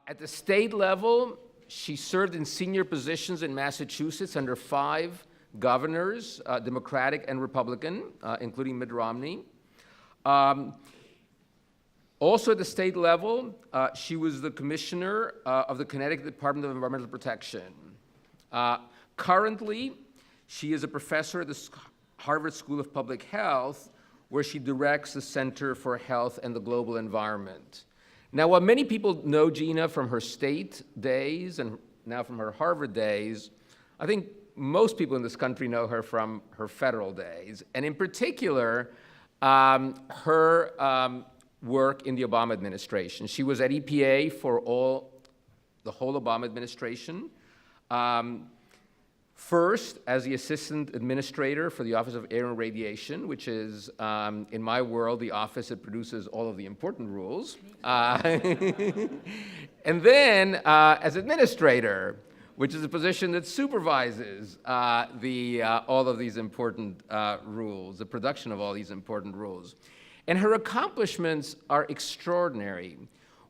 At the state level, she served in senior positions in Massachusetts under 5 governors, Democratic and Republican, including Mitt Romney. Also at the state level, she was the commissioner of the Connecticut Department of Environmental Protection. Currently, she is a professor at the Harvard School of Public Health, where she directs the Center for Health and the Global Environment. Now, while many people know Gina from her state days and now from her Harvard days, I think most people in this country know her from her federal days, and in particular, her work in the Obama administration. She was at EPA for the whole Obama administration. First, as the assistant administrator for the Office of Air and Radiation, which is, in my world, the office that produces all of the important rules. And then as administrator, which is a position that supervises all of these important rules, the production of all these important rules. And her accomplishments are extraordinary.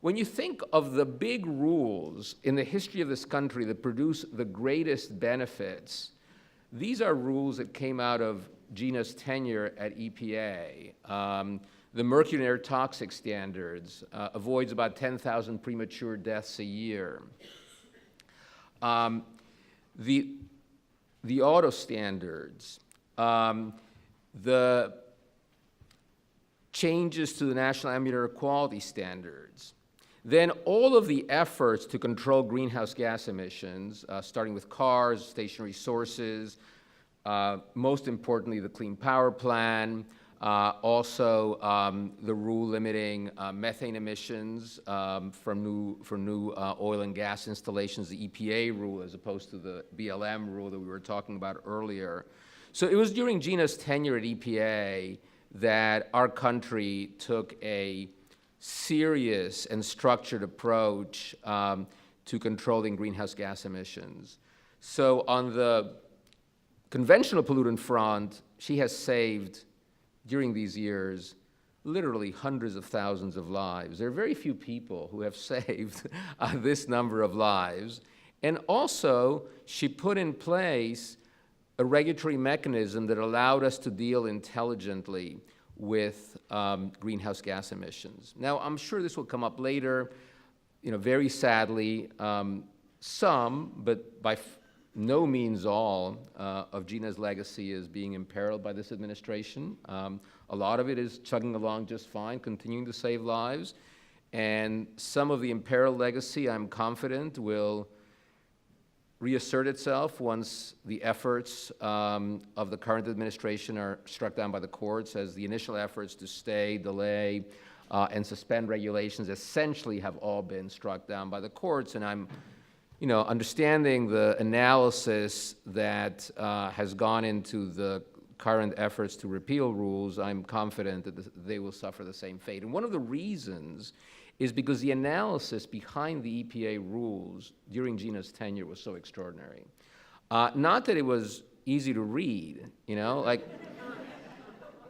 When you think of the big rules in the history of this country that produce the greatest benefits, these are rules that came out of Gina's tenure at EPA. The mercury and air toxic standards avoids about 10,000 premature deaths a year. The auto standards, the changes to the National Ambient Air Quality Standards, then all of the efforts to control greenhouse gas emissions, starting with cars, stationary sources, most importantly, the Clean Power Plan, also the rule limiting methane emissions for new oil and gas installations, the EPA rule as opposed to the BLM rule that we were talking about earlier. So it was during Gina's tenure at EPA that our country took a serious and structured approach to controlling greenhouse gas emissions. So on the conventional pollutant front, she has saved, during these years, literally hundreds of thousands of lives. There are very few people who have saved this number of lives. And also, she put in place a regulatory mechanism that allowed us to deal intelligently with greenhouse gas emissions. Now, I'm sure this will come up later. Very sadly, some, but by no means all, of Gina's legacy is being imperiled by this administration. A lot of it is chugging along just fine, continuing to save lives. And some of the imperiled legacy, I'm confident, will reassert itself once the efforts of the current administration are struck down by the courts, as the initial efforts to stay, delay, and suspend regulations essentially have all been struck down by the courts. And I'm, understanding the analysis that has gone into the current efforts to repeal rules, I'm confident that they will suffer the same fate. And one of the reasons is because the analysis behind the EPA rules during Gina's tenure was so extraordinary. Not that it was easy to read, like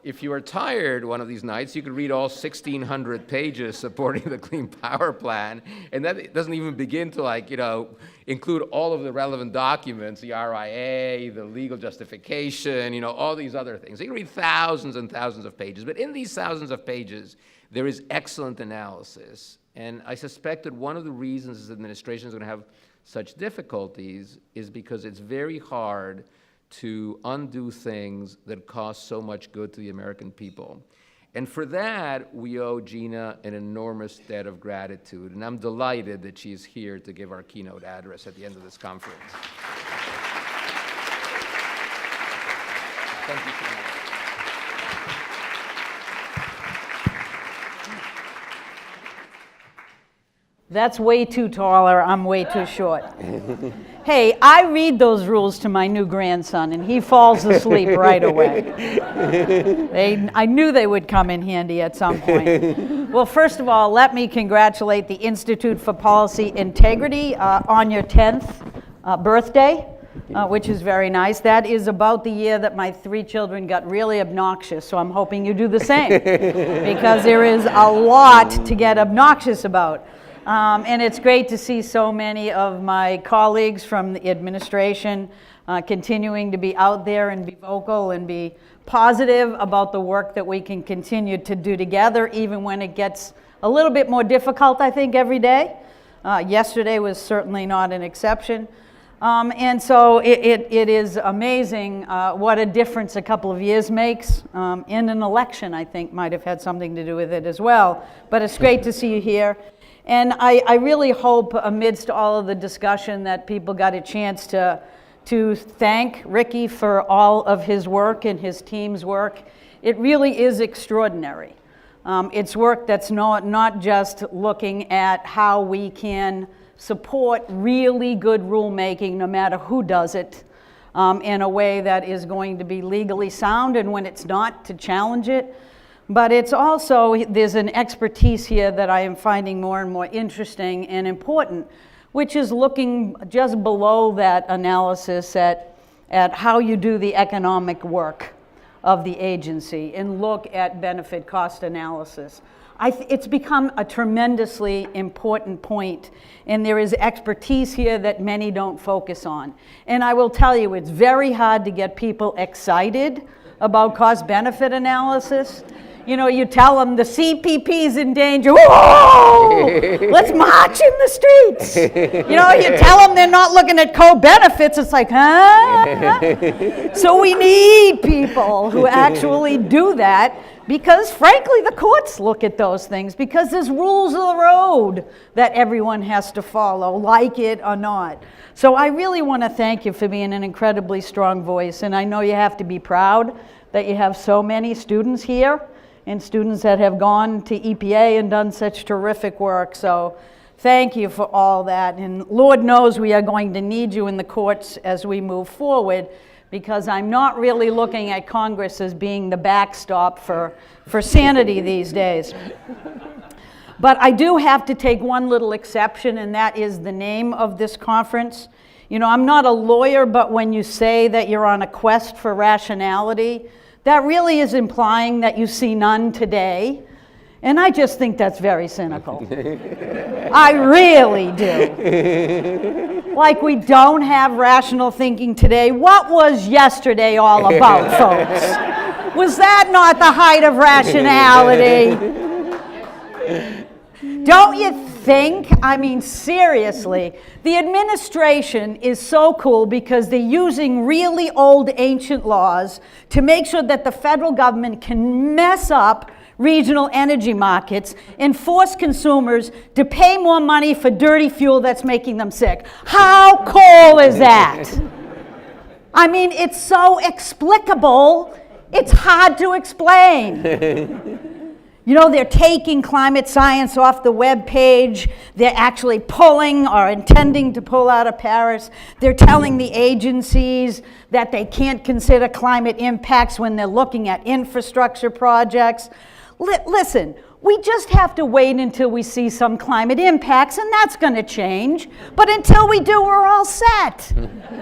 if you were tired one of these nights, you could read all 1,600 pages supporting the Clean Power Plan, and that doesn't even begin to include all of the relevant documents, the RIA, the legal justification, all these other things. You can read thousands and thousands of pages, but in these thousands of pages, there is excellent analysis. And I suspect that one of the reasons this administration is going to have such difficulties is because it's very hard to undo things that cost so much good to the American people. And for that, we owe Gina an enormous debt of gratitude. And I'm delighted that she is here to give our keynote address at the end of this conference. Thank you so much. That's way too taller, I'm way too short. Hey, I read those rules to my new grandson, and he falls asleep right away. I knew they would come in handy at some point. Well, first of all, let me congratulate the Institute for Policy Integrity on your 10th birthday, which is very nice. That is about the year that my 3 children got really obnoxious, so I'm hoping you do the same, because there is a lot to get obnoxious about. And it's great to see so many of my colleagues from the administration continuing to be out there and be vocal and be positive about the work that we can continue to do together, even when it gets a little bit more difficult, I think, every day. Yesterday was certainly not an exception. And so it is amazing what a difference a couple of years makes. In an election, I think, might have had something to do with it as well. But it's great to see you here. And I really hope, amidst all of the discussion, that people got a chance to thank Ricky for all of his work and his team's work. It really is extraordinary. It's work that's not just looking at how we can support really good rulemaking, no matter who does it, in a way that is going to be legally sound, and when it's not, to challenge it. But it's also, there's an expertise here that I am finding more and more interesting and important, which is looking just below that analysis at how you do the economic work of the agency and look at benefit cost analysis. It's become a tremendously important point, and there is expertise here that many don't focus on. And I will tell you, it's very hard to get people excited about cost-benefit analysis. You know, you tell them the CPP's in danger. Whoa! Let's march in the streets. You know, you tell them they're not looking at co-benefits. It's like, huh? So we need people who actually do that, because frankly, the courts look at those things, because there's rules of the road that everyone has to follow, like it or not. So I really want to thank you for being an incredibly strong voice. And I know you have to be proud that you have so many students here, and students that have gone to EPA and done such terrific work. So thank you for all that. And Lord knows we are going to need you in the courts as we move forward, because I'm not really looking at Congress as being the backstop for sanity these days. But I do have to take one little exception, and that is the name of this conference. You know, I'm not a lawyer, but when you say that you're on a quest for rationality, that really is implying that you see none today. And I just think that's very cynical. I really do. Like, we don't have rational thinking today. What was yesterday all about, folks? Was that not the height of rationality? Don't you think? I mean, seriously, the administration is so cool because they're using really old, ancient laws to make sure that the federal government can mess up regional energy markets and force consumers to pay more money for dirty fuel that's making them sick. How cool is that? I mean, it's so explicable, it's hard to explain. You know, they're taking climate science off the web page. They're actually pulling or intending to pull out of Paris. They're telling the agencies that they can't consider climate impacts when they're looking at infrastructure projects. Listen, we just have to wait until we see some climate impacts, and that's going to change. But until we do, we're all set,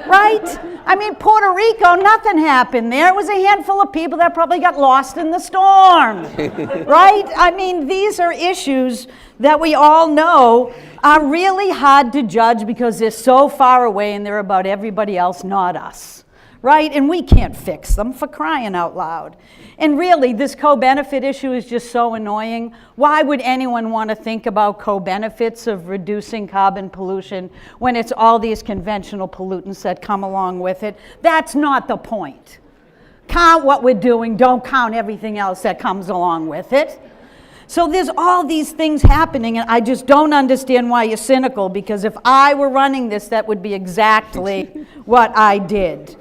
right? I mean, Puerto Rico, nothing happened there. It was a handful of people that probably got lost in the storm, right? I mean, these are issues that we all know are really hard to judge because they're so far away and they're about everybody else, not us, right? And we can't fix them, for crying out loud. And really, this co-benefit issue is just so annoying. Why would anyone want to think about co-benefits of reducing carbon pollution when it's all these conventional pollutants that come along with it? That's not the point. Count what we're doing, don't count everything else that comes along with it. So there's all these things happening, and I just don't understand why you're cynical, because if I were running this, that would be exactly what I did.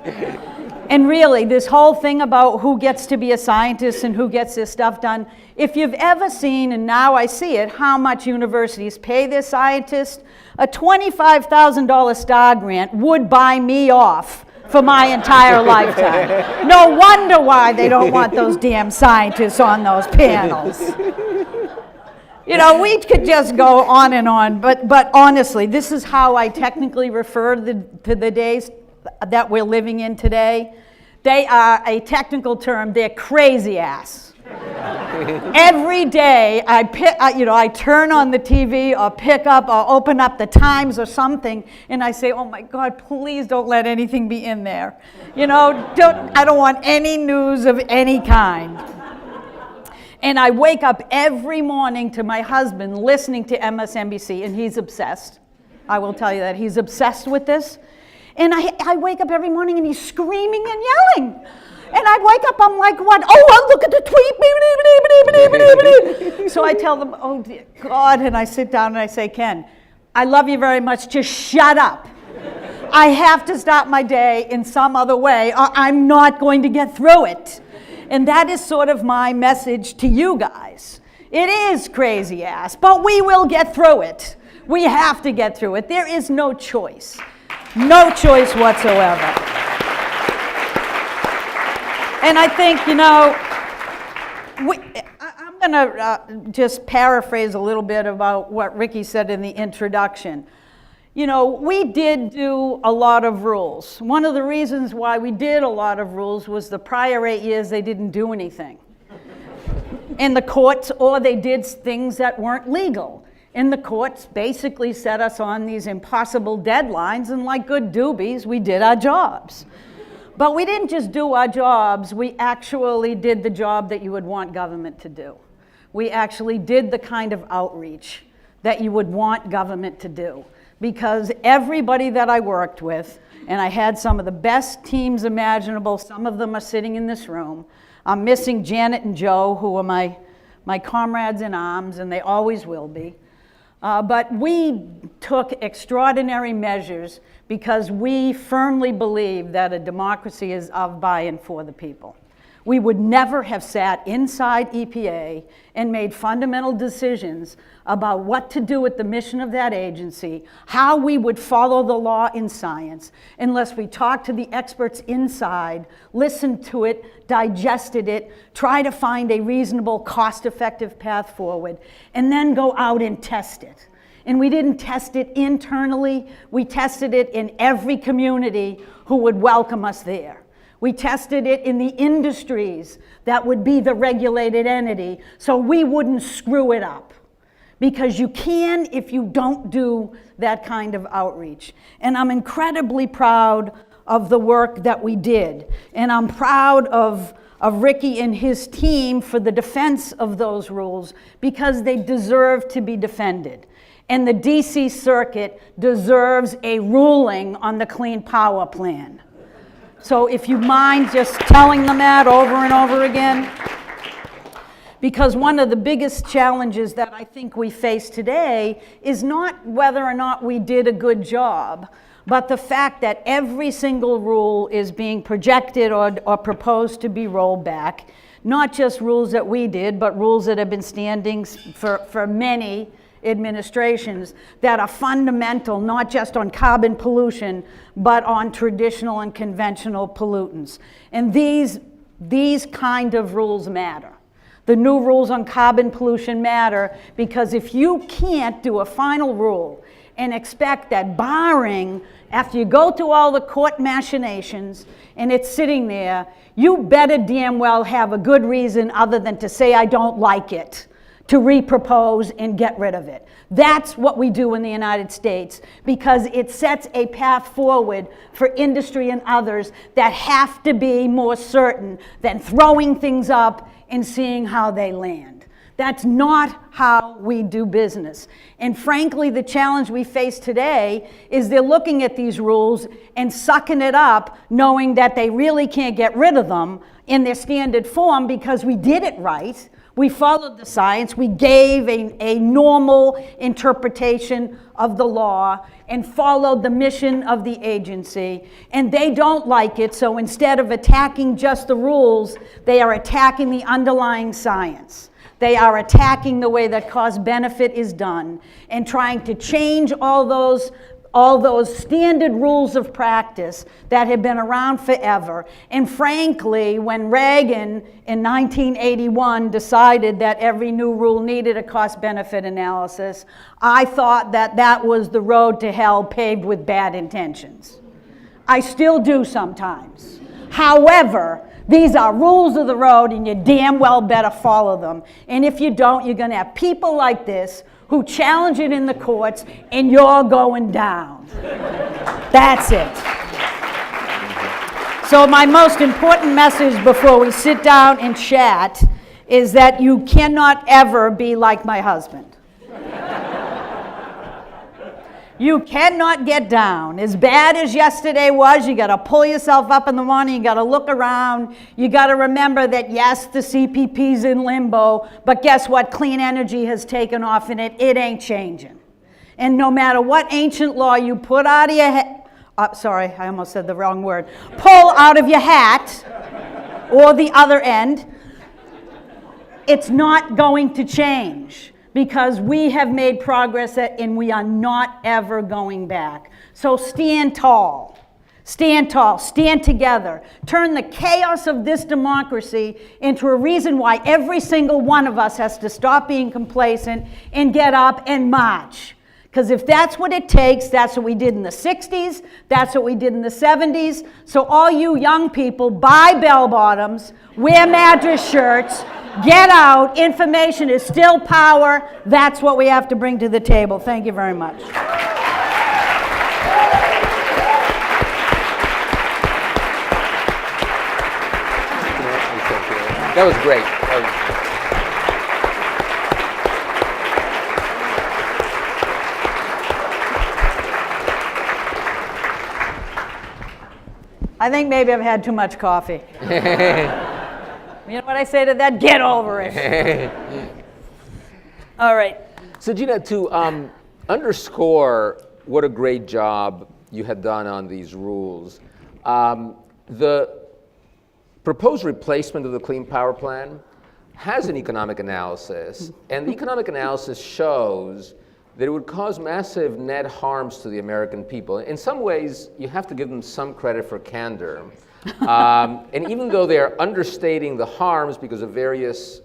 And really, this whole thing about who gets to be a scientist and who gets this stuff done, if you've ever seen, and now I see it, how much universities pay their scientists, a $25,000 STAR grant would buy me off for my entire lifetime. No wonder why they don't want those damn scientists on those panels. You know, we could just go on and on, but honestly, this is how I technically refer to the days that we're living in today. They are a technical term, they're crazy ass. Every day I turn on the TV or pick up or open up the Times or something, and I say, oh my God, please don't let anything be in there. I don't want any news of any kind. And I wake up every morning to my husband listening to MSNBC, and he's obsessed. I will tell you that. He's obsessed with this. And I wake up every morning and he's screaming and yelling. And I wake up, I'm like, what? Oh, look at the tweet. So I tell them, oh, dear God. And I sit down and I say, Ken, I love you very much. Just shut up. I have to start my day in some other way, or I'm not going to get through it. And that is sort of my message to you guys. It is crazy ass, but we will get through it. We have to get through it. There is no choice. No choice whatsoever. And I think, I'm going to just paraphrase a little bit about what Ricky said in the introduction. We did do a lot of rules. One of the reasons why we did a lot of rules was the prior 8 years they didn't do anything in the courts, or they did things that weren't legal. And the courts basically set us on these impossible deadlines, and like good doobies, we did our jobs. But we didn't just do our jobs, we actually did the job that you would want government to do. We actually did the kind of outreach that you would want government to do. Because everybody that I worked with, and I had some of the best teams imaginable, some of them are sitting in this room. I'm missing Janet and Joe, who are my comrades in arms, and they always will be. But we took extraordinary measures because we firmly believe that a democracy is of, by, and for the people. We would never have sat inside EPA and made fundamental decisions about what to do with the mission of that agency, how we would follow the law in science, unless we talked to the experts inside, listened to it, digested it, try to find a reasonable, cost-effective path forward, and then go out and test it. And we didn't test it internally, we tested it in every community who would welcome us there. We tested it in the industries that would be the regulated entity, so we wouldn't screw it up. Because you can if you don't do that kind of outreach. And I'm incredibly proud of the work that we did. And I'm proud of Ricky and his team for the defense of those rules, because they deserve to be defended. And the DC Circuit deserves a ruling on the Clean Power Plan. So if you mind just telling them that over and over again. Because one of the biggest challenges that I think we face today is not whether or not we did a good job, but the fact that every single rule is being projected or proposed to be rolled back. Not just rules that we did, but rules that have been standing for many administrations that are fundamental, not just on carbon pollution, but on traditional and conventional pollutants. And these kind of rules matter. The new rules on carbon pollution matter because if you can't do a final rule and expect that barring, after you go through all the court machinations and it's sitting there, you better damn well have a good reason other than to say I don't like it, to repropose and get rid of it. That's what we do in the United States because it sets a path forward for industry and others that have to be more certain than throwing things up and seeing how they land. That's not how we do business. And frankly, the challenge we face today is they're looking at these rules and sucking it up, knowing that they really can't get rid of them in their standard form because we did it right. We followed the science, we gave a normal interpretation of the law and followed the mission of the agency, and they don't like it, so instead of attacking just the rules, they are attacking the underlying science. They are attacking the way that cost-benefit is done and trying to change all those standard rules of practice that have been around forever. And frankly, when Reagan in 1981 decided that every new rule needed a cost-benefit analysis, I thought that that was the road to hell paved with bad intentions. I still do sometimes. However, These are rules of the road, and you damn well better follow them. And if you don't, you're going to have people like this who challenge it in the courts, and you're going down. That's it. So my most important message before we sit down and chat is that you cannot ever be like my husband. You cannot get down. As bad as yesterday was, you got to pull yourself up in the morning, you got to look around, you got to remember that yes, the CPP's in limbo, but guess what? Clean energy has taken off in it. It ain't changing. And no matter what ancient law you put out of your head, sorry, I almost said the wrong word, pull out of your hat, or the other end, it's not going to change. Because we have made progress and we are not ever going back. So stand tall, stand together. Turn the chaos of this democracy into a reason why every single one of us has to stop being complacent and get up and march. Because if that's what it takes, that's what we did in the 60s, that's what we did in the 70s. So all you young people, buy bell bottoms, wear mattress shirts, get out. Information is still power. That's what we have to bring to the table. Thank you very much. That was great. I think maybe I've had too much coffee. You know what I say to that? Get over it. All right. So Gina, to underscore what a great job you had done on these rules, the proposed replacement of the Clean Power Plan has an economic analysis, and the economic analysis shows that it would cause massive net harms to the American people. In some ways, you have to give them some credit for candor. And even though they're understating the harms because of various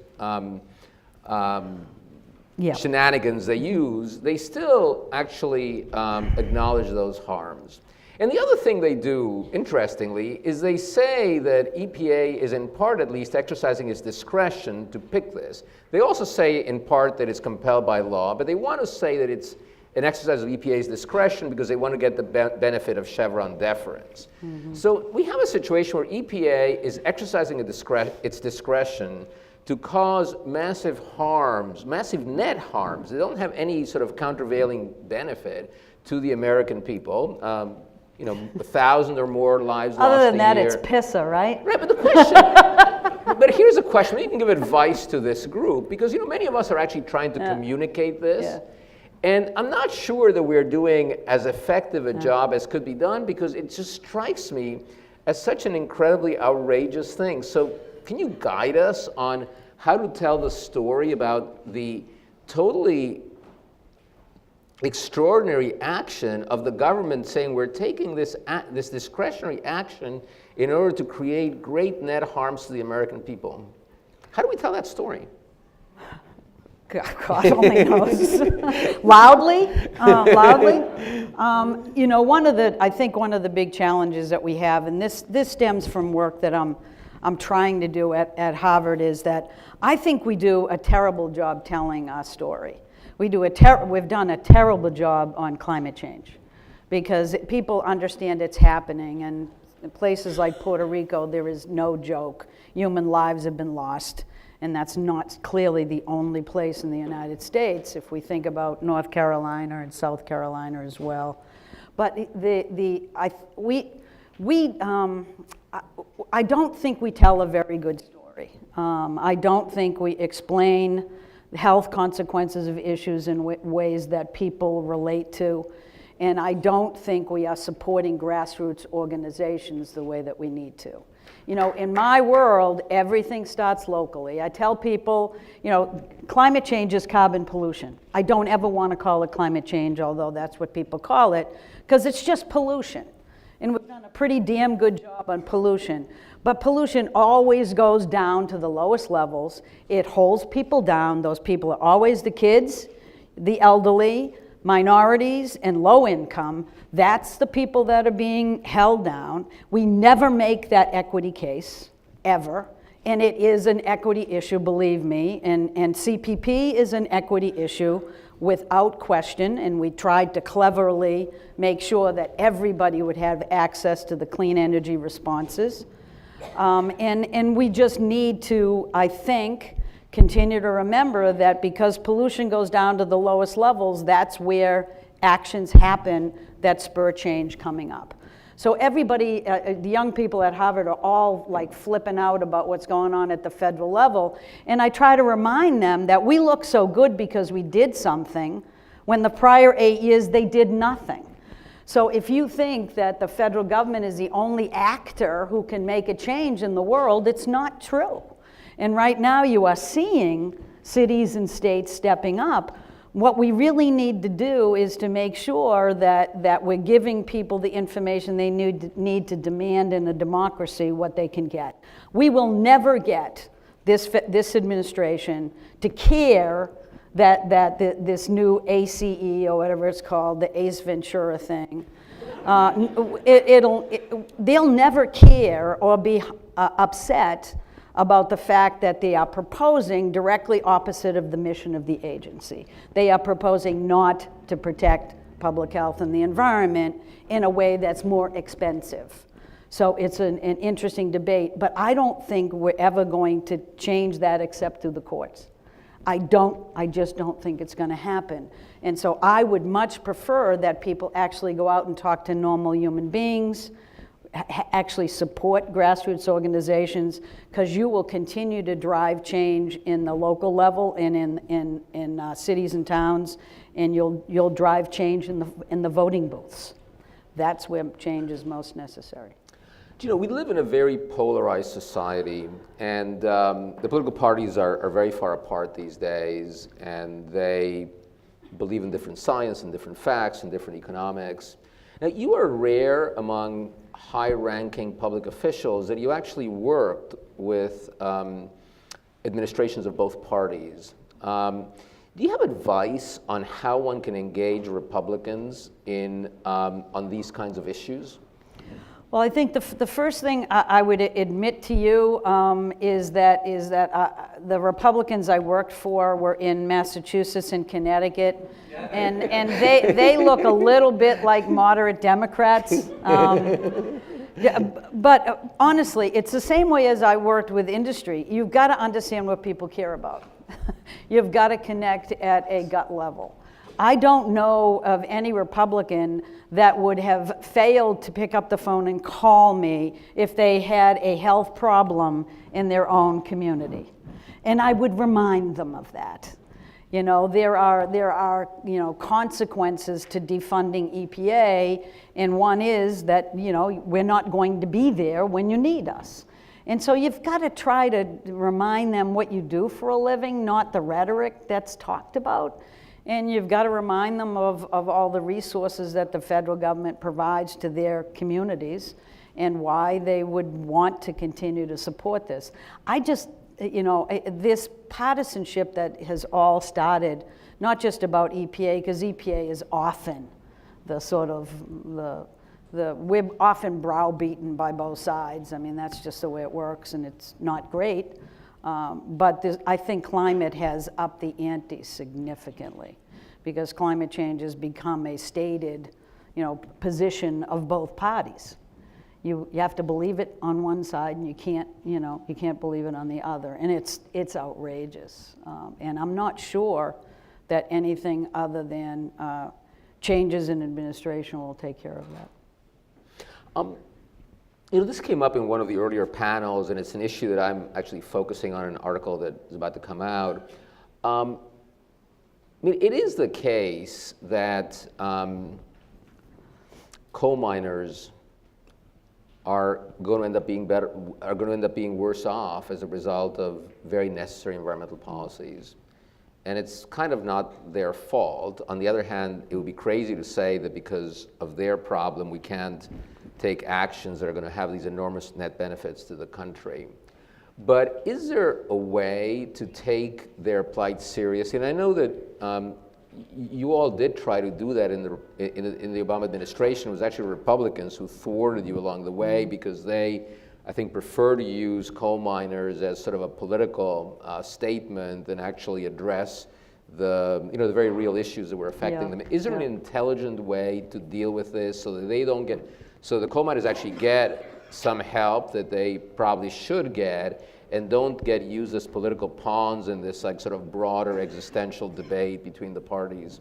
shenanigans they use, they still actually acknowledge those harms. And the other thing they do, interestingly, is they say that EPA is in part at least exercising its discretion to pick this. They also say in part that it's compelled by law, but they want to say that it's an exercise of EPA's discretion because they want to get the benefit of Chevron deference. Mm-hmm. So we have a situation where EPA is exercising its discretion to cause massive harms, massive net harms. They don't have any sort of countervailing benefit to the American people. 1,000 or more lives lost a year. Other than that, it's PISA, right? Right, but the question, but here's a question. Maybe you can give advice to this group, because many of us are actually trying to communicate this. Yeah. And I'm not sure that we're doing as effective a job as could be done, because it just strikes me as such an incredibly outrageous thing. So can you guide us on how to tell the story about the totally extraordinary action of the government saying we're taking this discretionary action in order to create great net harms to the American people? How do we tell that story? God only knows. Loudly. I think one of the big challenges that we have, and this stems from work that I'm trying to do at Harvard, is that I think we do a terrible job telling our story. We've done a terrible job on climate change, because people understand it's happening, and in places like Puerto Rico, there is no joke. Human lives have been lost, and that's not clearly the only place in the United States, if we think about North Carolina and South Carolina as well. But I don't think we tell a very good story. I don't think we explain health consequences of issues in ways that people relate to. And I don't think we are supporting grassroots organizations the way that we need to. In my world, everything starts locally. I tell people, climate change is carbon pollution. I don't ever want to call it climate change, although that's what people call it, because it's just pollution. And we've done a pretty damn good job on pollution. But pollution always goes down to the lowest levels. It holds people down. Those people are always the kids, the elderly, minorities, and low income. That's the people that are being held down. We never make that equity case, ever. And it is an equity issue, believe me, and CPP is an equity issue without question, and we tried to cleverly make sure that everybody would have access to the clean energy responses. And we just need to, I think, continue to remember that because pollution goes down to the lowest levels, that's where actions happen that spur change coming up. So everybody, the young people at Harvard are all like flipping out about what's going on at the federal level. And I try to remind them that we look so good because we did something when the prior 8 years they did nothing. So if you think that the federal government is the only actor who can make a change in the world, it's not true. And right now you are seeing cities and states stepping up. What we really need to do is to make sure that we're giving people the information they need to demand in a democracy what they can get. We will never get this administration to care that this new ACE or whatever it's called, the Ace Ventura thing, they'll never care or be upset about the fact that they are proposing directly opposite of the mission of the agency. They are proposing not to protect public health and the environment in a way that's more expensive. So it's an interesting debate, but I don't think we're ever going to change that except through the courts. I just don't think it's going to happen. And so I would much prefer that people actually go out and talk to normal human beings, actually support grassroots organizations, because you will continue to drive change in the local level and in cities and towns, and you'll drive change in the voting booths. That's where change is most necessary. You know, we live in a very polarized society, and the political parties are very far apart these days, and they believe in different science and different facts and different economics. Now, you are rare among high-ranking public officials that you actually worked with administrations of both parties. Do you have advice on how one can engage Republicans on these kinds of issues? Well, I think the first thing I would admit to you is that the Republicans I worked for were in Massachusetts and Connecticut, and they look a little bit like moderate Democrats. But honestly, it's the same way as I worked with industry. You've got to understand what people care about. You've got to connect at a gut level. I don't know of any Republican that would have failed to pick up the phone and call me if they had a health problem in their own community. And I would remind them of that. You know, there are consequences to defunding EPA, and one is that, we're not going to be there when you need us. And so you've got to try to remind them what you do for a living, not the rhetoric that's talked about. And you've got to remind them of all the resources that the federal government provides to their communities and why they would want to continue to support this. This partisanship that has all started, not just about EPA, because EPA is often we're often browbeaten by both sides. I mean, that's just the way it works, and it's not great. But I think climate has upped the ante significantly, because climate change has become a stated, position of both parties. You have to believe it on one side, and you can't believe it on the other, and it's outrageous. And I'm not sure that anything other than changes in administration will take care of that. This came up in one of the earlier panels, and it's an issue that I'm actually focusing on in an article that is about to come out. It is the case that coal miners are going to end up being worse off as a result of very necessary environmental policies. And it's kind of not their fault. On the other hand, it would be crazy to say that because of their problem, we can't take actions that are going to have these enormous net benefits to the country. But is there a way to take their plight seriously? And I know that you all did try to do that in the Obama administration. It was actually Republicans who thwarted you along the way because they I think, prefer to use coal miners as sort of a political statement than actually address the, the very real issues that were affecting them. Is there an intelligent way to deal with this so that they don't get, so the coal miners actually get some help that they probably should get and don't get used as political pawns in this like sort of broader existential debate between the parties?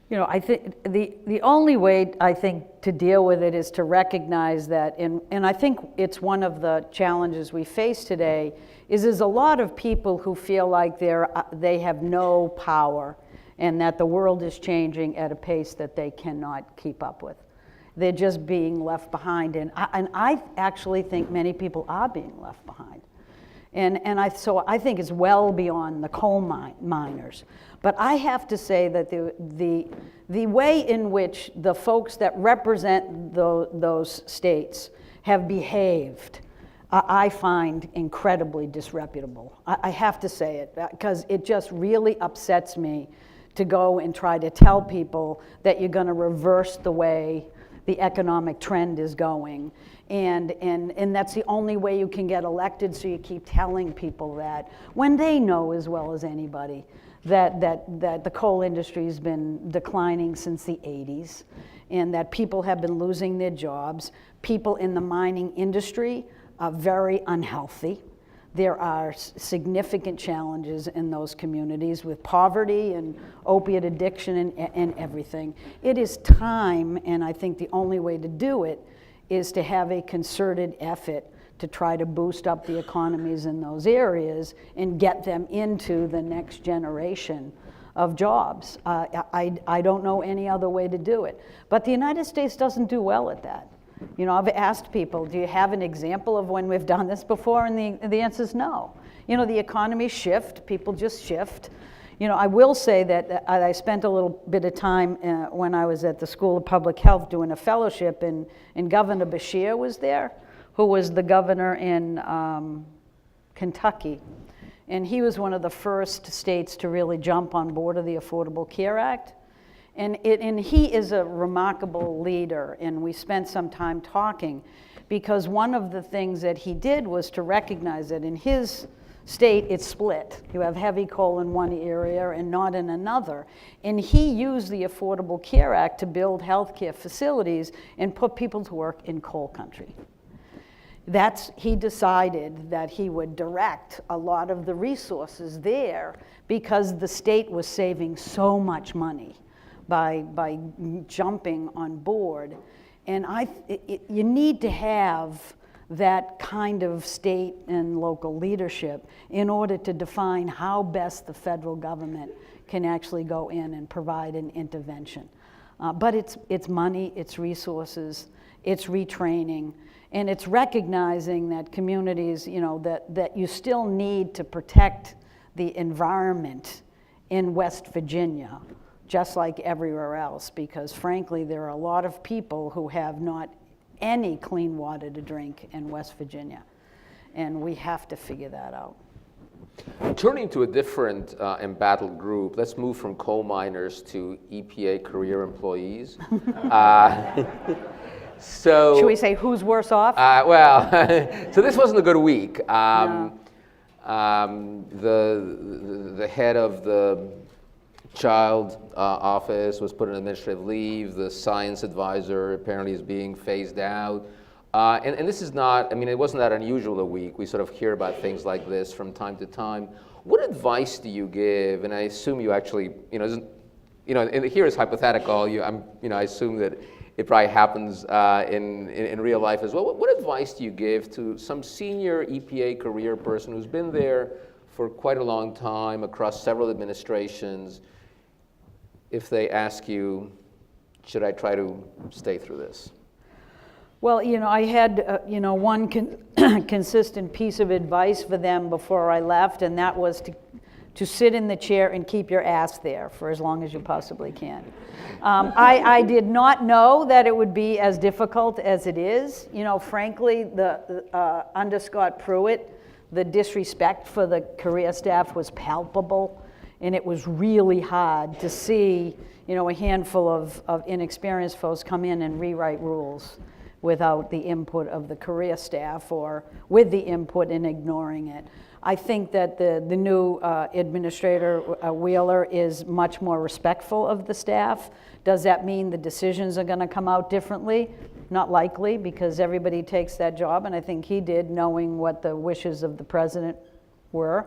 I think the only way, I think, to deal with it is to recognize that, and I think it's one of the challenges we face today, is there's a lot of people who feel like they have no power and that the world is changing at a pace that they cannot keep up with. They're just being left behind, and I actually think many people are being left behind. So I think it's well beyond the coal miners. But I have to say that the way in which the folks that represent those states have behaved, I find incredibly disreputable. I have to say it, because it just really upsets me to go and try to tell people that you're going to reverse the way the economic trend is going. And that's the only way you can get elected, so you keep telling people that, when they know as well as anybody that the coal industry has been declining since the 80s, and that people have been losing their jobs. People in the mining industry are very unhealthy. There are significant challenges in those communities with poverty and opiate addiction and everything. It is time, and I think the only way to do it is to have a concerted effort to try to boost up the economies in those areas and get them into the next generation of jobs. I don't know any other way to do it. But the United States doesn't do well at that. I've asked people, do you have an example of when we've done this before? And the answer is no. The economies shift, people just shift. I will say that I spent a little bit of time when I was at the School of Public Health doing a fellowship, and Governor Beshear was there, who was the governor in Kentucky. And he was one of the first states to really jump on board of the Affordable Care Act. And he is a remarkable leader, and we spent some time talking, because one of the things that he did was to recognize that in his state it's split. You have heavy coal in one area and not in another. And he used the Affordable Care Act to build healthcare facilities and put people to work in coal country. He decided that he would direct a lot of the resources there because the state was saving so much money by jumping on board. And you need to have that kind of state and local leadership in order to define how best the federal government can actually go in and provide an intervention. But it's money, it's resources, it's retraining, and it's recognizing that communities, that you still need to protect the environment in West Virginia, just like everywhere else, because frankly, there are a lot of people who have not any clean water to drink in West Virginia, and we have to figure that out. Turning to a different embattled group, let's move from coal miners to EPA career employees. So, should we say who's worse off? So this wasn't a good week. No. The head of the child office was put on administrative leave. The science advisor apparently is being phased out. And this is not, it wasn't that unusual a week. We sort of hear about things like this from time to time. What advice do you give? And I assume you actually, and here is hypothetical. I assume that it probably happens in real life as well. What advice do you give to some senior EPA career person who's been there for quite a long time across several administrations, if they ask you, should I try to stay through this? Well, I had, one consistent piece of advice for them before I left, and that was to sit in the chair and keep your ass there for as long as you possibly can. I did not know that it would be as difficult as it is. Frankly, under Scott Pruitt, the disrespect for the career staff was palpable, and it was really hard to see, a handful of inexperienced folks come in and rewrite rules without the input of the career staff or with the input and ignoring it. I think that the new administrator, Wheeler, is much more respectful of the staff. Does that mean the decisions are going to come out differently? Not likely, because everybody takes that job, and I think he did, knowing what the wishes of the president were.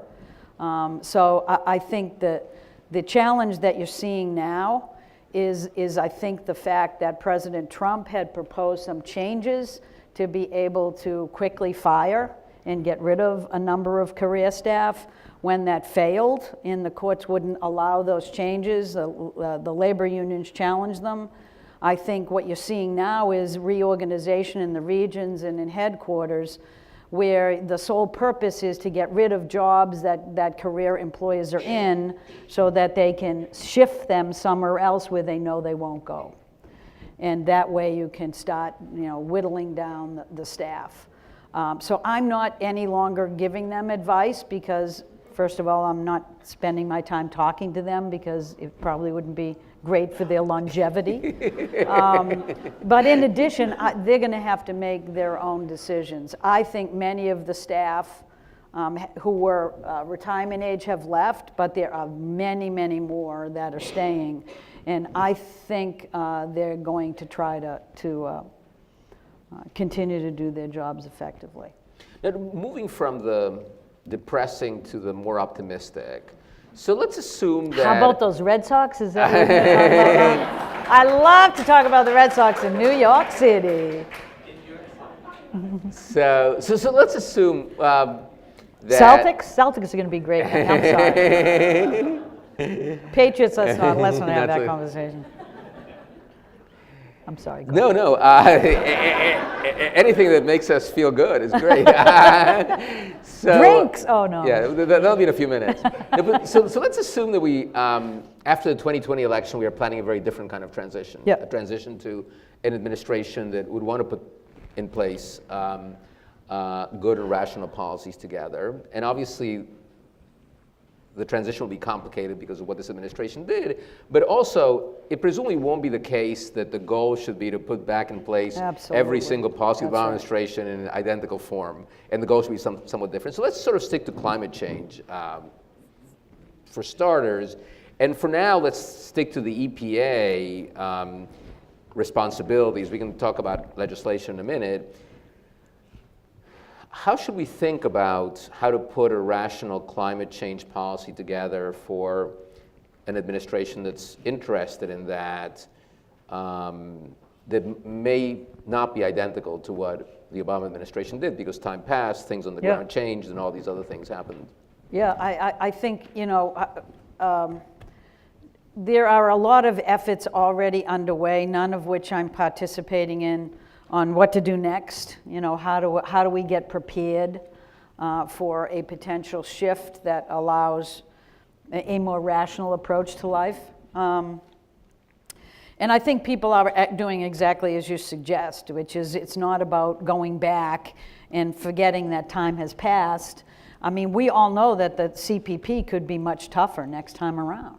So I think that the challenge that you're seeing now is I think the fact that President Trump had proposed some changes to be able to quickly fire and get rid of a number of career staff. When that failed and the courts wouldn't allow those changes, the labor unions challenged them. I think what you're seeing now is reorganization in the regions and in headquarters, where the sole purpose is to get rid of jobs that career employers are in so that they can shift them somewhere else where they know they won't go. And that way you can start, whittling down the staff. So I'm not any longer giving them advice because, first of all, I'm not spending my time talking to them because it probably wouldn't be great for their longevity. But in addition, they're going to have to make their own decisions. I think many of the staff who were retirement age have left, but there are many, many more that are staying. And I think they're going to try to continue to do their jobs effectively. Now, moving from the depressing to the more optimistic, so let's assume that... How about those Red Sox? Is that what we're talking about? I love to talk about the Red Sox in New York City. So let's assume that... Celtics are going to be great. I'm sorry. Patriots, let's not have that conversation. I'm sorry. No. Anything that makes us feel good is great. Drinks. Oh no. Yeah, that'll be in a few minutes. So let's assume that we, after the 2020 election, we are planning a very different kind of transition. Yep. A transition to an administration that would want to put in place good and rational policies together, and obviously the transition will be complicated because of what this administration did, but also it presumably won't be the case that the goal should be to put back in place every single policy of the administration in an identical form, and the goal should be somewhat different. So let's sort of stick to climate change for starters, and for now let's stick to the EPA responsibilities. We can talk about legislation in a minute. How should we think about how to put a rational climate change policy together for an administration that's interested in that, that may not be identical to what the Obama administration did, because time passed, things on the ground changed, and all these other things happened? Yeah, I think, there are a lot of efforts already underway, none of which I'm participating in, on what to do next. How do we get prepared for a potential shift that allows a more rational approach to life. And I think people are doing exactly as you suggest, which is it's not about going back and forgetting that time has passed. I mean, we all know that the CPP could be much tougher next time around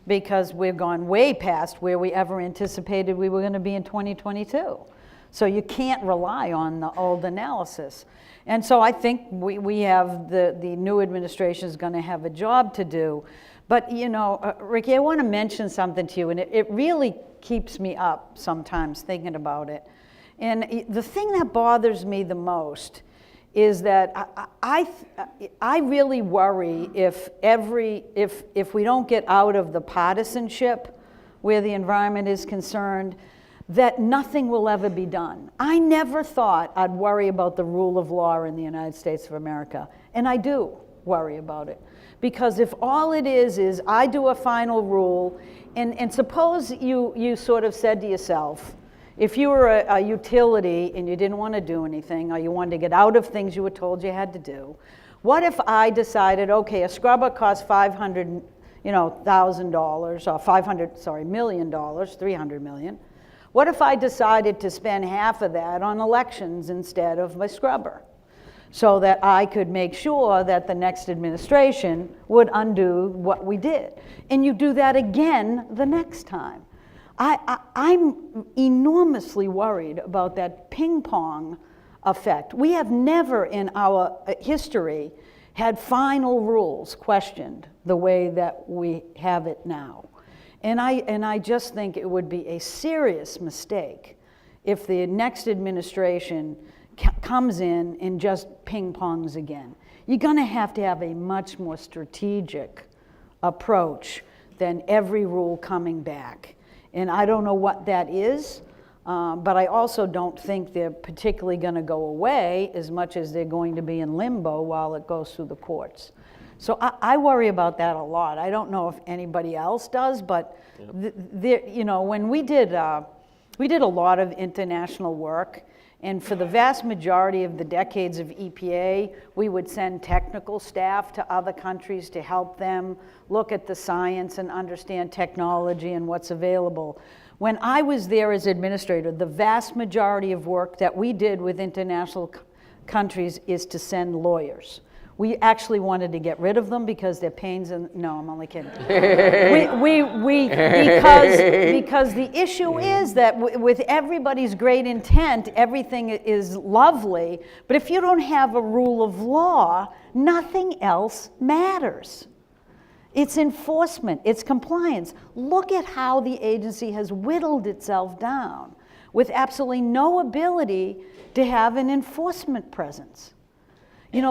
because we've gone way past where we ever anticipated we were going to be in 2022. So you can't rely on the old analysis. And so I think we have the new administration is going to have a job to do. But, Ricky, I want to mention something to you, and it really keeps me up sometimes thinking about it. And the thing that bothers me the most is that I really worry if we don't get out of the partisanship where the environment is concerned, that nothing will ever be done. I never thought I'd worry about the rule of law in the United States of America, and I do worry about it. Because if all it is I do a final rule, and suppose you sort of said to yourself, if you were a utility and you didn't want to do anything, or you wanted to get out of things you were told you had to do, what if I decided, okay, a scrubber costs $500,000, or million, $300 million. What if I decided to spend half of that on elections instead of my scrubber, so that I could make sure that the next administration would undo what we did? And you do that again the next time. I'm enormously worried about that ping pong effect. We have never in our history had final rules questioned the way that we have it now. And I just think it would be a serious mistake if the next administration comes in and just ping pongs again. You're going to have a much more strategic approach than every rule coming back. And I don't know what that is, but I also don't think they're particularly going to go away as much as they're going to be in limbo while it goes through the courts. So I worry about that a lot. I don't know if anybody else does, but when we did a lot of international work, and for the vast majority of the decades of EPA, we would send technical staff to other countries to help them look at the science and understand technology and what's available. When I was there as administrator, the vast majority of work that we did with international countries is to send lawyers. We actually wanted to get rid of them because they're pains in, no, I'm only kidding. Because the issue is that with everybody's great intent, everything is lovely, but if you don't have a rule of law, nothing else matters. It's enforcement, it's compliance. Look at how the agency has whittled itself down with absolutely no ability to have an enforcement presence.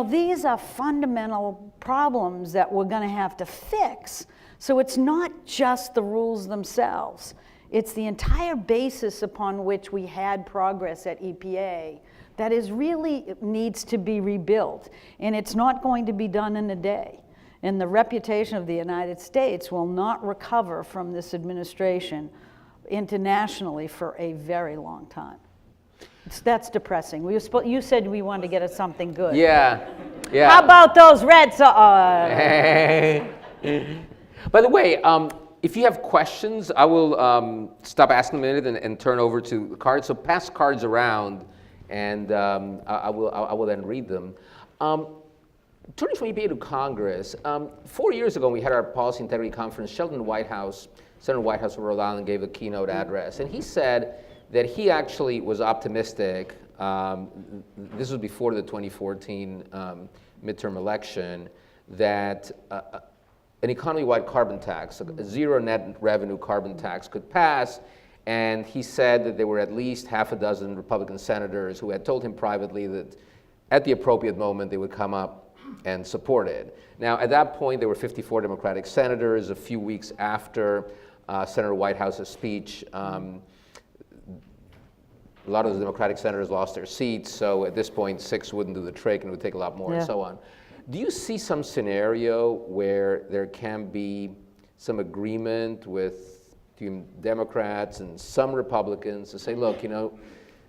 These are fundamental problems that we're going to have to fix. So it's not just the rules themselves. It's the entire basis upon which we had progress at EPA that needs to be rebuilt. And it's not going to be done in a day. And the reputation of the United States will not recover from this administration internationally for a very long time. That's depressing. You said we wanted to get at something good. Yeah. How about those Red Sox? By the way, if you have questions, I will stop asking a minute and turn over to the cards. So pass cards around, and I will then read them. Turning from EPA to Congress, 4 years ago when we had our policy integrity conference, Senator Whitehouse of Rhode Island gave a keynote address, and he said that he actually was optimistic. This was before the 2014 midterm election, that an economy-wide carbon tax, a zero net revenue carbon tax could pass. And he said that there were at least half a dozen Republican senators who had told him privately that at the appropriate moment they would come up and support it. Now, at that point, there were 54 Democratic senators. A few weeks after Senator Whitehouse's speech, a lot of the Democratic senators lost their seats, so at this point, 6 wouldn't do the trick and it would take a lot more, and so on. Do you see some scenario where there can be some agreement with Democrats and some Republicans to say, look,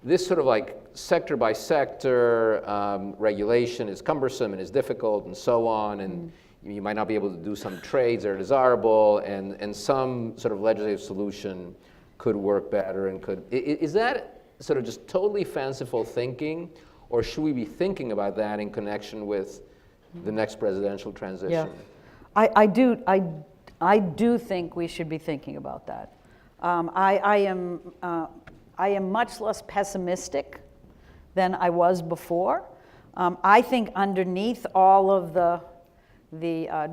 this sort of like sector by sector regulation is cumbersome and is difficult and so on, and you might not be able to do some trades that are desirable, and some sort of legislative solution could work better and could, is that sort of just totally fanciful thinking, or should we be thinking about that in connection with the next presidential transition? Yeah, I do think we should be thinking about that. I am much less pessimistic than I was before. I think underneath all of the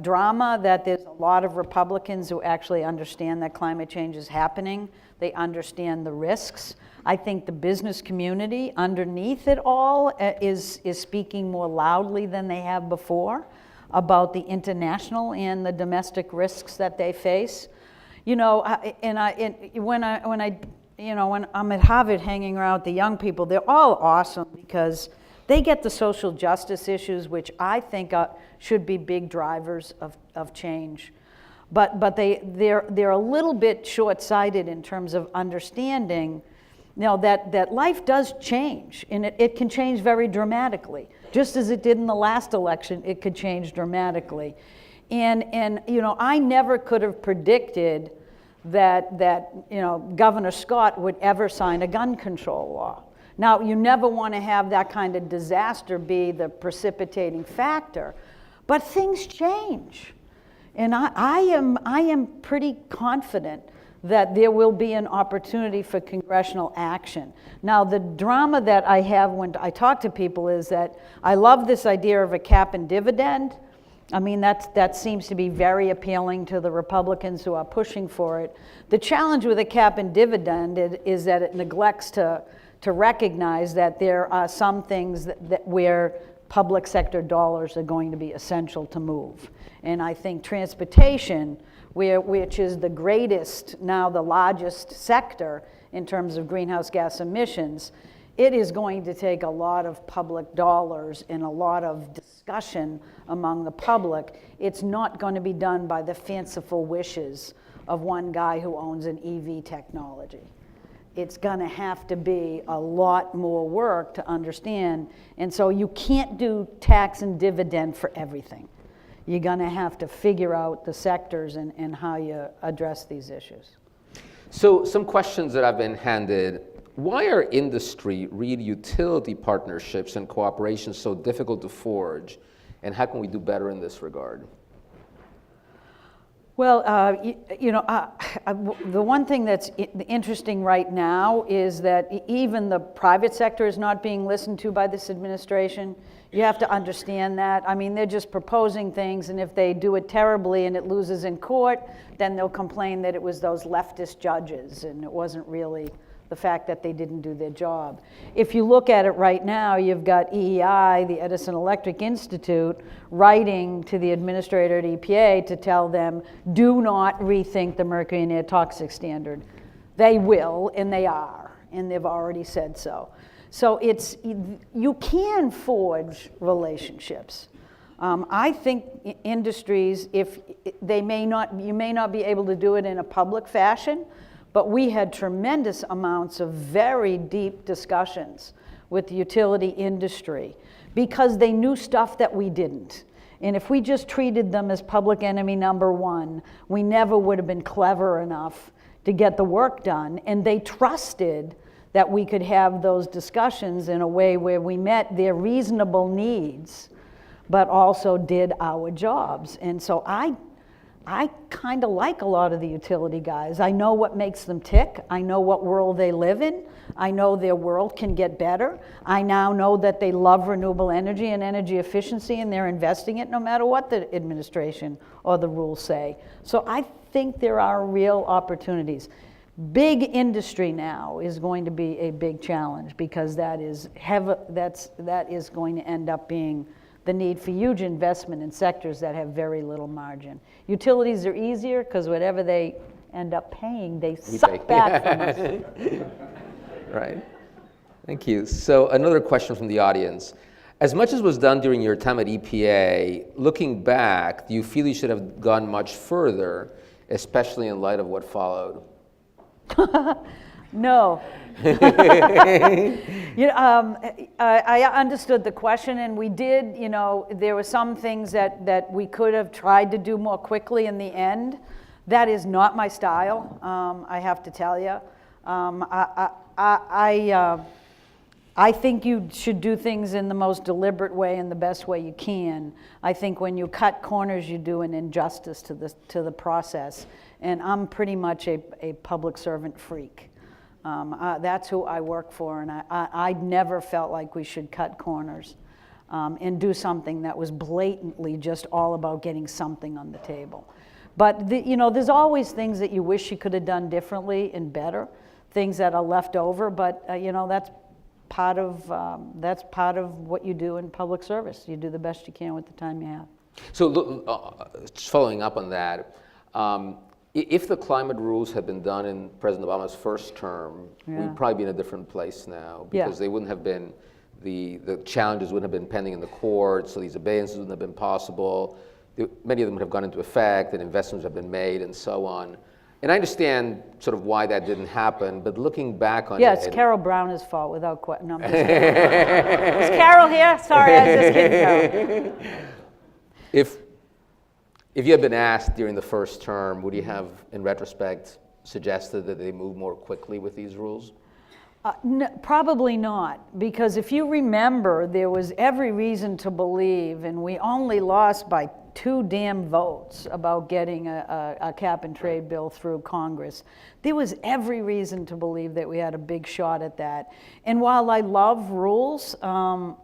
drama, that there's a lot of Republicans who actually understand that climate change is happening. They understand the risks. I think the business community underneath it all is speaking more loudly than they have before about the international and the domestic risks that they face. When I'm at Harvard hanging around with the young people, they're all awesome because they get the social justice issues, which I think should be big drivers of change. But they're a little bit short-sighted in terms of understanding that life does change, and it can change very dramatically. Just as it did in the last election, it could change dramatically. And I never could have predicted that Governor Scott would ever sign a gun control law. Now, you never want to have that kind of disaster be the precipitating factor, but things change. And I am pretty confident that there will be an opportunity for congressional action. Now, the drama that I have when I talk to people is that I love this idea of a cap and dividend. I mean, that seems to be very appealing to the Republicans who are pushing for it. The challenge with a cap and dividend is that it neglects to recognize that there are some things that where public sector dollars are going to be essential to move. And I think transportation, which is the greatest, now the largest sector in terms of greenhouse gas emissions, it is going to take a lot of public dollars and a lot of discussion among the public. It's not going to be done by the fanciful wishes of one guy who owns an EV technology. It's going to have to be a lot more work to understand. And so you can't do tax and dividend for everything. You're going to have to figure out the sectors and how you address these issues. So some questions that I've been handed. Why are industry, real utility partnerships and cooperation so difficult to forge? And how can we do better in this regard? Well, the one thing that's interesting right now is that even the private sector is not being listened to by this administration. You have to understand that. I mean, they're just proposing things, and if they do it terribly and it loses in court, then they'll complain that it was those leftist judges and it wasn't really the fact that they didn't do their job. If you look at it right now, you've got EEI, the Edison Electric Institute, writing to the administrator at EPA to tell them, do not rethink the mercury and air toxic standard. They will, and they are, and they've already said so. So you can forge relationships. I think industries, you may not be able to do it in a public fashion, but we had tremendous amounts of very deep discussions with the utility industry because they knew stuff that we didn't. And if we just treated them as public enemy number one, we never would have been clever enough to get the work done. And they trusted that we could have those discussions in a way where we met their reasonable needs, but also did our jobs. And so I kind of like a lot of the utility guys. I know what makes them tick. I know what world they live in. I know their world can get better. I now know that they love renewable energy and energy efficiency, and they're investing it no matter what the administration or the rules say. So I think there are real opportunities. Big industry now is going to be a big challenge because that is going to end up being the need for huge investment in sectors that have very little margin. Utilities are easier because whatever they end up paying, they suck back from us. Right. Thank you. So another question from the audience. As much as was done during your time at EPA, looking back, do you feel you should have gone much further, especially in light of what followed? No. I understood the question, and we did, there were some things that we could have tried to do more quickly in the end. That is not my style, I have to tell you. I think you should do things in the most deliberate way and the best way you can. I think when you cut corners, you do an injustice to the process. And I'm pretty much a public servant freak. That's who I work for, and I never felt like we should cut corners and do something that was blatantly just all about getting something on the table. But there's always things that you wish you could have done differently and better, things that are left over. But that's part of what you do in public service. You do the best you can with the time you have. So, just following up on that. If the climate rules had been done in President Obama's first term, we'd probably be in a different place now because they wouldn't have been, the challenges wouldn't have been pending in the courts, so these abeyances wouldn't have been possible. Many of them would have gone into effect and investments have been made and so on. And I understand sort of why that didn't happen, but looking back on it. Yeah, it's Carol Brown's fault without question. No, I'm just kidding. Is Carol here? Sorry, I was just kidding, Carol. If you had been asked during the first term, would you have, in retrospect, suggested that they move more quickly with these rules? Probably not, because if you remember, there was every reason to believe, and we only lost by 2 damn votes about getting a cap and trade bill through Congress. There was every reason to believe that we had a big shot at that. And while I love rules, a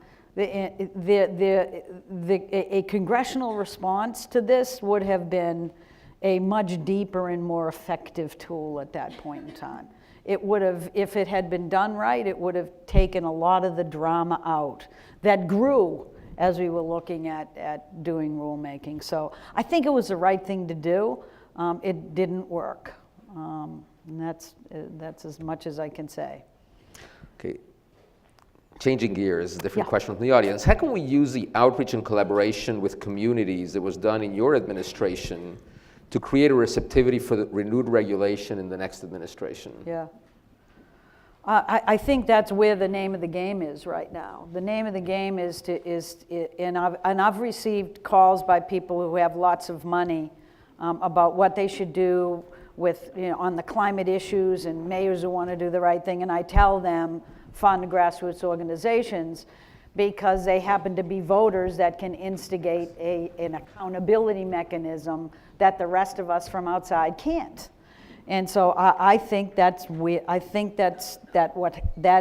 congressional response to this would have been a much deeper and more effective tool at that point in time. It would have, if it had been done right, it would have taken a lot of the drama out that grew as we were looking at doing rulemaking. So I think it was the right thing to do. It didn't work. And that's as much as I can say. Okay. Changing gears, different question from the audience. How can we use the outreach and collaboration with communities that was done in your administration to create a receptivity for the renewed regulation in the next administration? Yeah. I think that's where the name of the game is right now. The name of the game and I've received calls by people who have lots of money about what they should do with, on the climate issues, and mayors who want to do the right thing, and I tell them, fund grassroots organizations, because they happen to be voters that can instigate an accountability mechanism that the rest of us from outside can't. And so I think that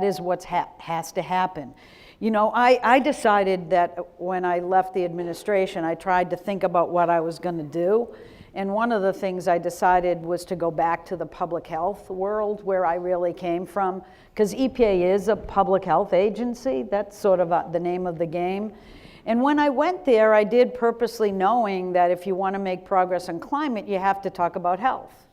is what has to happen. I decided that when I left the administration, I tried to think about what I was going to do. And one of the things I decided was to go back to the public health world where I really came from, because EPA is a public health agency. That's sort of the name of the game. And when I went there, I did purposely knowing that if you want to make progress on climate, you have to talk about health.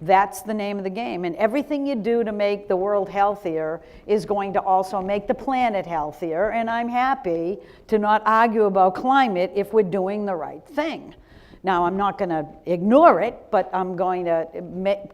That's the name of the game. And everything you do to make the world healthier is going to also make the planet healthier. And I'm happy to not argue about climate if we're doing the right thing. Now, I'm not going to ignore it, but I'm going to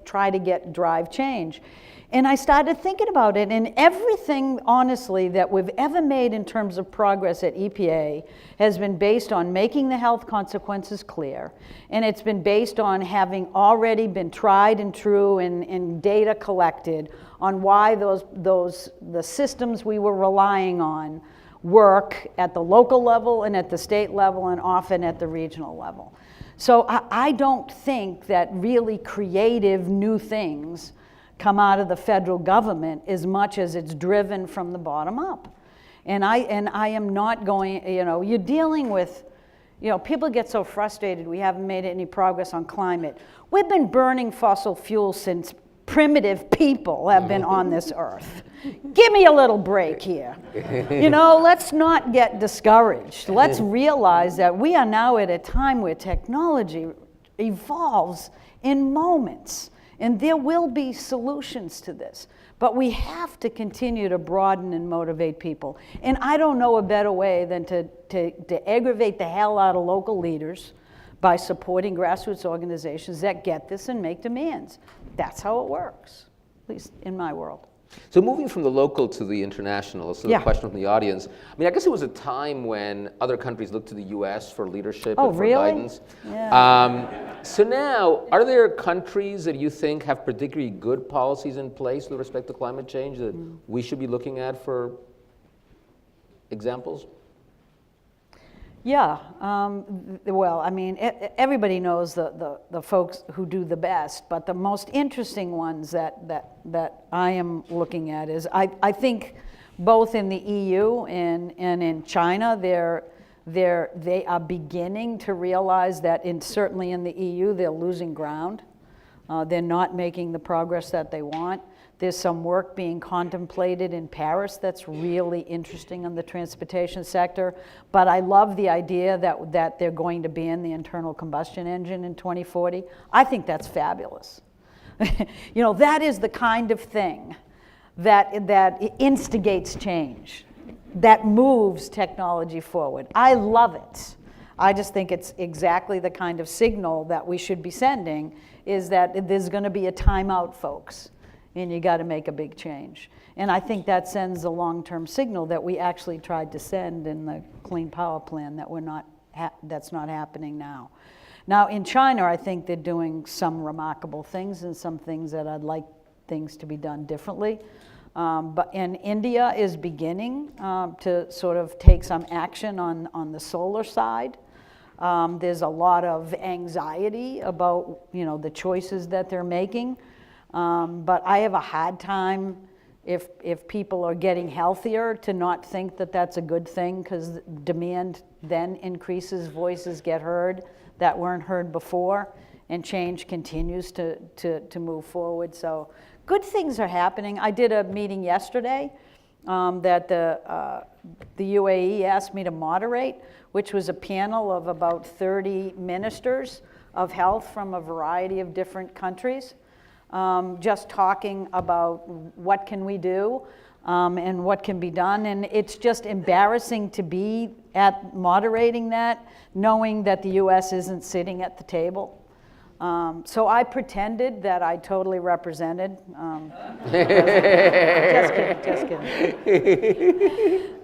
try to drive change. And I started thinking about it, and everything, honestly, that we've ever made in terms of progress at EPA has been based on making the health consequences clear, and it's been based on having already been tried and true and data collected on why the systems we were relying on work at the local level and at the state level and often at the regional level. So I don't think that really creative new things come out of the federal government as much as it's driven from the bottom up. And I am not going, you're dealing with, people get so frustrated we haven't made any progress on climate. We've been burning fossil fuels since primitive people have been on this earth. Give me a little break here. Let's not get discouraged. Let's realize that we are now at a time where technology evolves in moments. And there will be solutions to this. But we have to continue to broaden and motivate people. And I don't know a better way than to aggravate the hell out of local leaders by supporting grassroots organizations that get this and make demands. That's how it works, at least in my world. So moving from the local to the international, so the question from the audience. I guess it was a time when other countries looked to the U.S. for leadership and for guidance. Yeah. So now, are there countries that you think have particularly good policies in place with respect to climate change that we should be looking at for examples? Yeah, everybody knows the folks who do the best, but the most interesting ones that I am looking at is, I think both in the EU and in China, they are beginning to realize that certainly in the EU, they're losing ground. They're not making the progress that they want. There's some work being contemplated in Paris that's really interesting on the transportation sector. But I love the idea that they're going to ban the internal combustion engine in 2040. I think that's fabulous. That is the kind of thing that instigates change, that moves technology forward. I love it. I just think it's exactly the kind of signal that we should be sending, is that there's going to be a timeout, folks. And you got to make a big change. And I think that sends a long-term signal that we actually tried to send in the Clean Power Plan that that's not happening now. Now in China, I think they're doing some remarkable things and some things that I'd like things to be done differently. And India is beginning to sort of take some action on the solar side. There's a lot of anxiety about, the choices that they're making. But I have a hard time if people are getting healthier to not think that that's a good thing, because demand then increases, voices get heard that weren't heard before, and change continues to move forward. So good things are happening. I did a meeting yesterday that the UAE asked me to moderate, which was a panel of about 30 ministers of health from a variety of different countries, just talking about what can we do and what can be done. And it's just embarrassing to be at moderating that, knowing that the US isn't sitting at the table. So I pretended that I totally represented. Just kidding.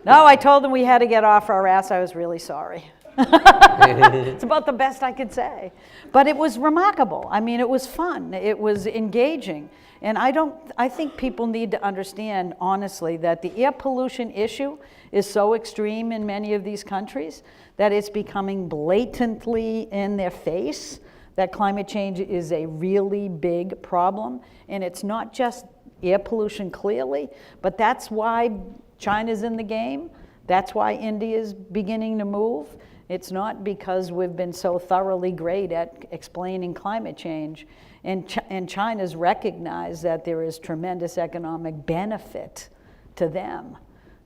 No, I told them we had to get off our ass. I was really sorry. It's about the best I could say. But it was remarkable. I mean, it was fun. It was engaging. And I think people need to understand, honestly, that the air pollution issue is so extreme in many of these countries that it's becoming blatantly in their face that climate change is a really big problem. And it's not just air pollution, clearly, but that's why China's in the game. That's why India is beginning to move. It's not because we've been so thoroughly great at explaining climate change. And China's recognized that there is tremendous economic benefit to them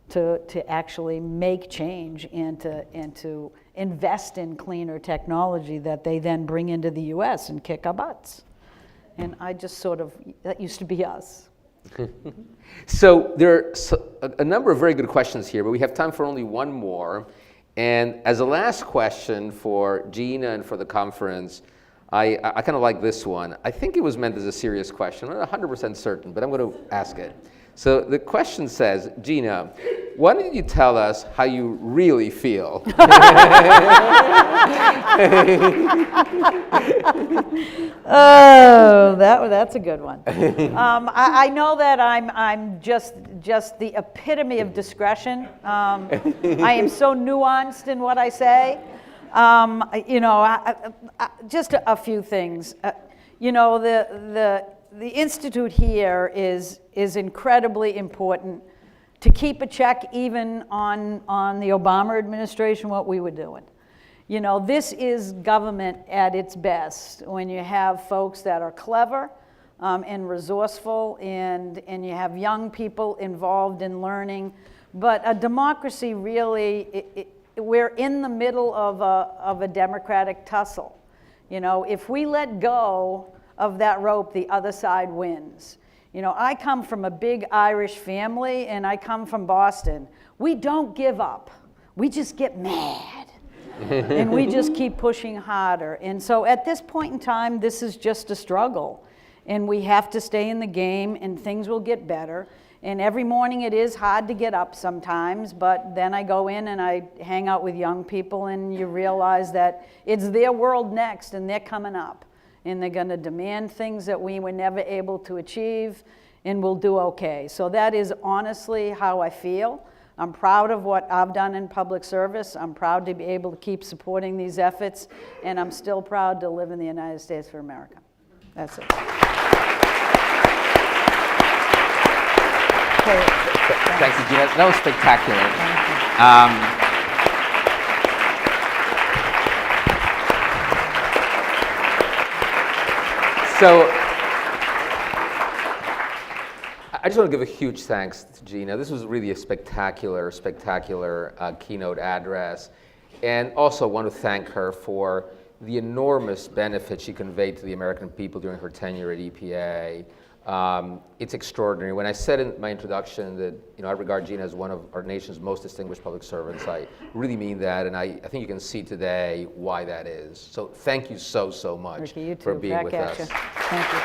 to actually make change and to invest in cleaner technology that they then bring into the US and kick our butts. And I just that used to be us. So there are a number of very good questions here, but we have time for only one more. And as a last question for Gina and for the conference, I kind of like this one. I think it was meant as a serious question. I'm not 100% certain, but I'm going to ask it. So the question says, Gina, why don't you tell us how you really feel? Oh, that's a good one. I know that I'm just the epitome of discretion. I am so nuanced in what I say. Just a few things. The institute here is incredibly important to keep a check even on the Obama administration, what we were doing. This is government at its best when you have folks that are clever and resourceful, and you have young people involved in learning. But a democracy really, we're in the middle of a democratic tussle. If we let go of that rope, the other side wins. I come from a big Irish family, and I come from Boston. We don't give up. We just get mad. And we just keep pushing harder. And so at this point in time, this is just a struggle. And we have to stay in the game, and things will get better. And every morning it is hard to get up sometimes, but then I go in and I hang out with young people, and you realize that it's their world next, and they're coming up. And they're going to demand things that we were never able to achieve, and we'll do okay. So that is honestly how I feel. I'm proud of what I've done in public service. I'm proud to be able to keep supporting these efforts, and I'm still proud to live in the United States of America. That's it. Okay. Thank you, Gina. That was spectacular. So I just want to give a huge thanks to Gina. This was really a spectacular keynote address. And also want to thank her for the enormous benefit she conveyed to the American people during her tenure at EPA. It's extraordinary. When I said in my introduction that I regard Gina as one of our nation's most distinguished public servants, I really mean that, and I think you can see today why that is. So thank you so much Ricky, you too. for being with us. Thank you.